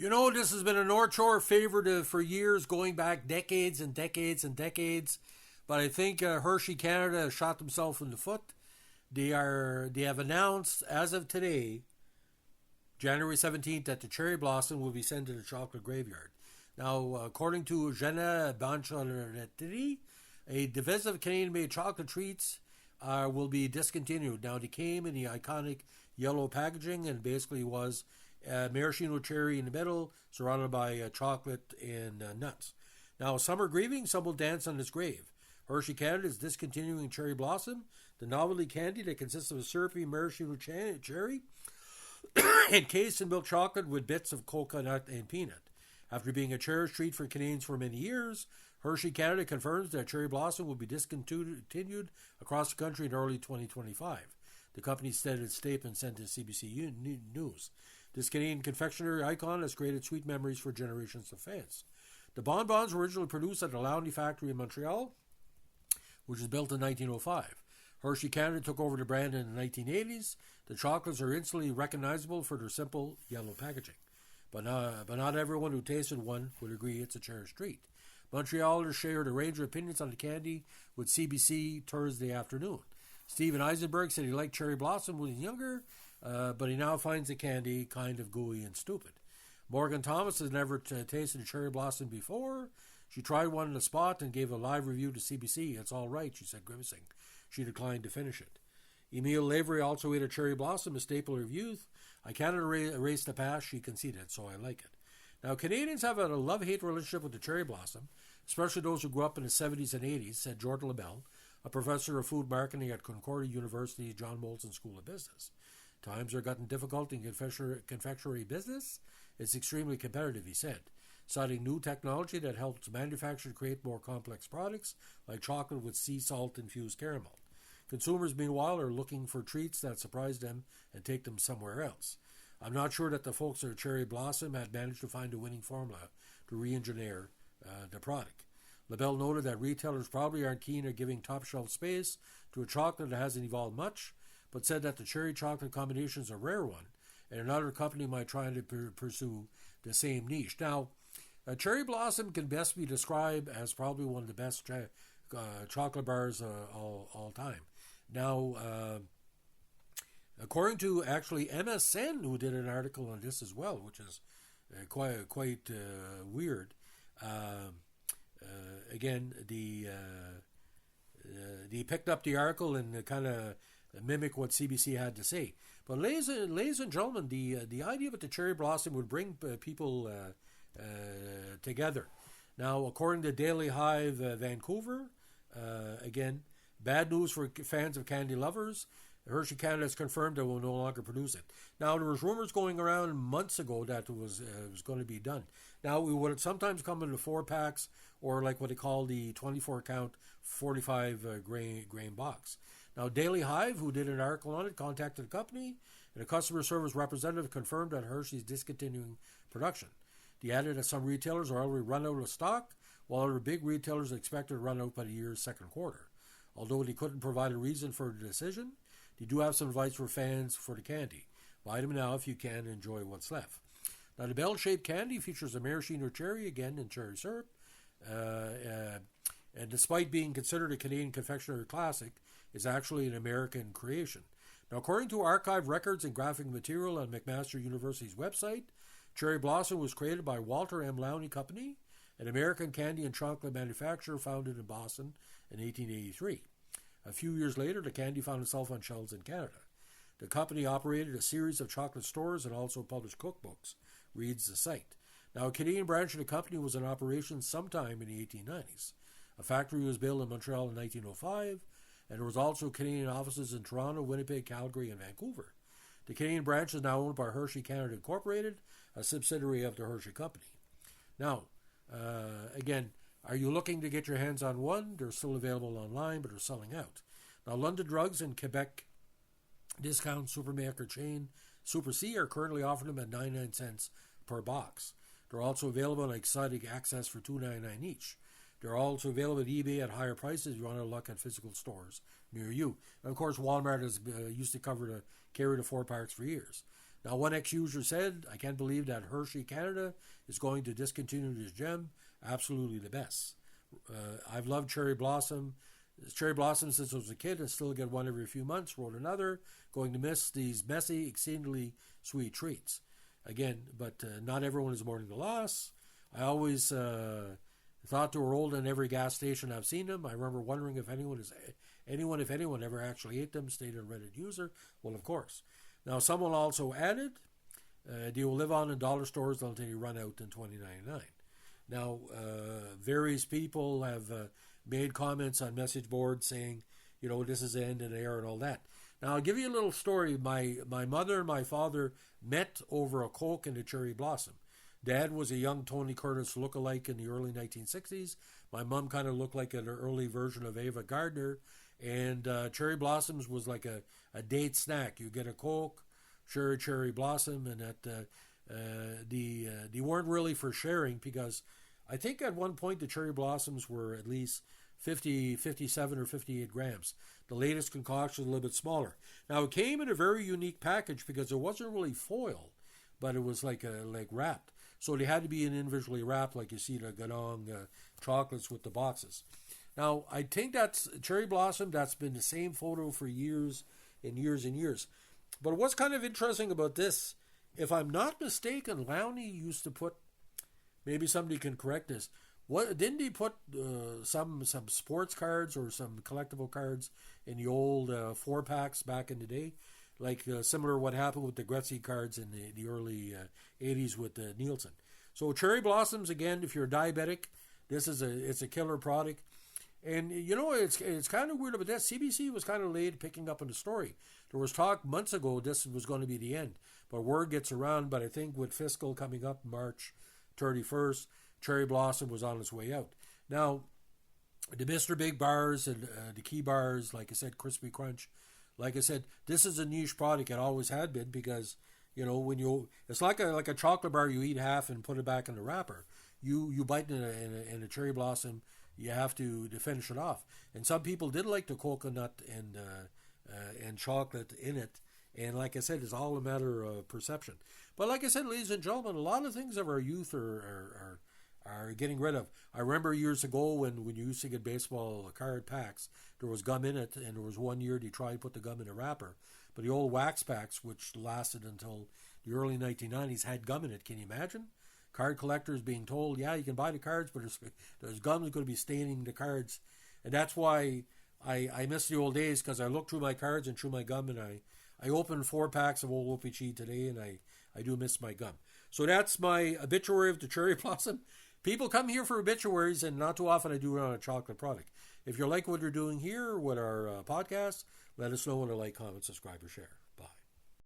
You know, this has been a North Shore favorite for years, going back decades and decades and decades. But I think Hershey Canada has shot themselves in the foot. They have announced as of today, January 17th, that the cherry blossom will be sent to the chocolate graveyard. Now, according to Jenna Bancholetti, a division of Canadian-made chocolate treats will be discontinued. Now, they came in the iconic yellow packaging and basically was maraschino cherry in the middle, surrounded by chocolate and nuts. Now, some are grieving, some will dance on his grave. Hershey Canada is discontinuing Cherry Blossom, the novelty candy that consists of a syrupy maraschino cherry encased in milk chocolate with bits of coconut and peanut. After being a cherished treat for Canadians for many years, Hershey Canada confirms that Cherry Blossom will be discontinued across the country in early 2025. The company said in a statement sent to CBC News. This Canadian confectionery icon has created sweet memories for generations of fans. The bonbons were originally produced at the Lowney factory in Montreal, which was built in 1905. Hershey Canada took over the brand in the 1980s. The chocolates are instantly recognizable for their simple yellow packaging. But not everyone who tasted one would agree it's a cherished treat. Montrealers shared a range of opinions on the candy with CBC Thursday afternoon. Stephen Eisenberg said he liked Cherry Blossom when he was younger, but he now finds the candy kind of gooey and stupid. Morgan Thomas has never tasted a Cherry Blossom before. She tried one on the spot and gave a live review to CBC. It's all right, she said, grimacing. She declined to finish it. Emile Lavery also ate a Cherry Blossom, a staple of youth. I can't erase the past, she conceded, so I like it. Now, Canadians have a love-hate relationship with the Cherry Blossom, especially those who grew up in the 70s and 80s, said Jordan LaBelle, a professor of food marketing at Concordia University John Molson School of Business. Times are getting difficult in confectionery business. It's extremely competitive, he said, citing new technology that helps manufacturers create more complex products like chocolate with sea salt infused caramel. Consumers, meanwhile, are looking for treats that surprise them and take them somewhere else. I'm not sure that the folks at Cherry Blossom had managed to find a winning formula to re-engineer the product. LaBelle noted that retailers probably aren't keen on giving top shelf space to a chocolate that hasn't evolved much, but said that the cherry chocolate combination is a rare one, and another company might try to pursue the same niche. Now, Cherry Blossom can best be described as probably one of the best chocolate bars all time. Now, according to actually MSN, who did an article on this as well, which is quite weird. Again, they picked up the article and kind of mimic what CBC had to say. But ladies and gentlemen, the idea that the Cherry Blossom would bring people together. Now, according to Daily Hive Vancouver, again, bad news for fans of candy lovers. Hershey Canada has confirmed they will no longer produce it. Now, there was rumors going around months ago that it was going to be done. Now, it would sometimes come in the 4-packs or like what they call the 24-count 45 grain box. Now, Daily Hive, who did an article on it, contacted the company, and a customer service representative confirmed that Hershey is discontinuing production. They added that some retailers are already run out of stock, while other big retailers are expected to run out by the year's second quarter. Although they couldn't provide a reason for the decision, they do have some advice for fans for the candy. Buy them now if you can and enjoy what's left. Now, the bell-shaped candy features a maraschino cherry, again, in cherry syrup. And despite being considered a Canadian confectionery classic, is actually an American creation. Now, according to archived records and graphic material on McMaster University's website, Cherry Blossom was created by Walter M. Lowney Company, an American candy and chocolate manufacturer founded in Boston in 1883. A few years later, the candy found itself on shelves in Canada. The company operated a series of chocolate stores and also published cookbooks, reads the site. Now, a Canadian branch of the company was in operation sometime in the 1890s. A factory was built in Montreal in 1905, and there was also Canadian offices in Toronto, Winnipeg, Calgary, and Vancouver. The Canadian branch is now owned by Hershey Canada Incorporated, a subsidiary of the Hershey Company. Now, again, are you looking to get your hands on one? They're still available online, but they're selling out. Now, London Drugs in Quebec discount supermarket chain Super C are currently offering them at 99 cents per box. They're also available on exciting access for $2.99 each. They're also available at eBay at higher prices if you want to look at physical stores near you. And of course, Walmart has used to carry the 4-packs for years. Now, one ex-user said, I can't believe that Hershey Canada is going to discontinue this gem. Absolutely the best. I've loved cherry blossom since I was a kid and still get one every few months. Wrote another, going to miss these messy, exceedingly sweet treats. Again, but not everyone is mourning the loss. I always thought they were old in every gas station I've seen them. I remember wondering if anyone ever actually ate them. Stayed a Reddit user. Well, of course. Now, someone also added, they will live on in dollar stores until they run out in 2099. Now, various people have made comments on message boards saying, this is the end of the era and all that. Now, I'll give you a little story. My mother and my father met over a Coke and a cherry blossom. Dad was a young Tony Curtis lookalike in the early 1960s. My mom kind of looked like an early version of Ava Gardner. And cherry blossoms was like a date snack. You get a Coke, cherry blossom, and that they weren't really for sharing, because I think at one point the cherry blossoms were at least 57 or 58 grams. The latest concoction was a little bit smaller. Now, it came in a very unique package because it wasn't really foil, but it was like wrapped. So they had to be individually wrapped, like you see the Ganong chocolates with the boxes. Now, I think that's cherry blossom. That's been the same photo for years and years and years. But what's kind of interesting about this, if I'm not mistaken, Lowney used to put, maybe somebody can correct this, didn't he put some sports cards or some collectible cards in the old 4-packs back in the day? Like similar to what happened with the Gretzky cards in the early 80s with Nielsen. So cherry blossoms, again, if you're diabetic, it's a killer product. And, it's kind of weird about that. CBC was kind of late picking up on the story. There was talk months ago this was going to be the end. But word gets around, but I think with fiscal coming up March 31st, cherry blossom was on its way out. Now, the Mr. Big bars and the key bars, like I said, Crispy Crunch, like I said, this is a niche product. It always had been, because, it's like a chocolate bar. You eat half and put it back in the wrapper. You bite in a cherry blossom, you have to finish it off. And some people did like the coconut and chocolate in it. And like I said, it's all a matter of perception. But like I said, ladies and gentlemen, a lot of things of our youth are getting rid of. I remember years ago when you used to get baseball card packs, there was gum in it, and there was one year they tried to put the gum in a wrapper. But the old wax packs, which lasted until the early 1990s, had gum in it. Can you imagine? Card collectors being told, yeah, you can buy the cards, but there's gum that's going to be staining the cards. And that's why I miss the old days, because I look through my cards and through my gum, and I opened 4-packs of Old OPG today, and I do miss my gum. So that's my obituary of the cherry blossom. People come here for obituaries, and not too often I do it on a chocolate product. If you like what you're doing here with our podcast, let us know in a like, comment, subscribe, or share.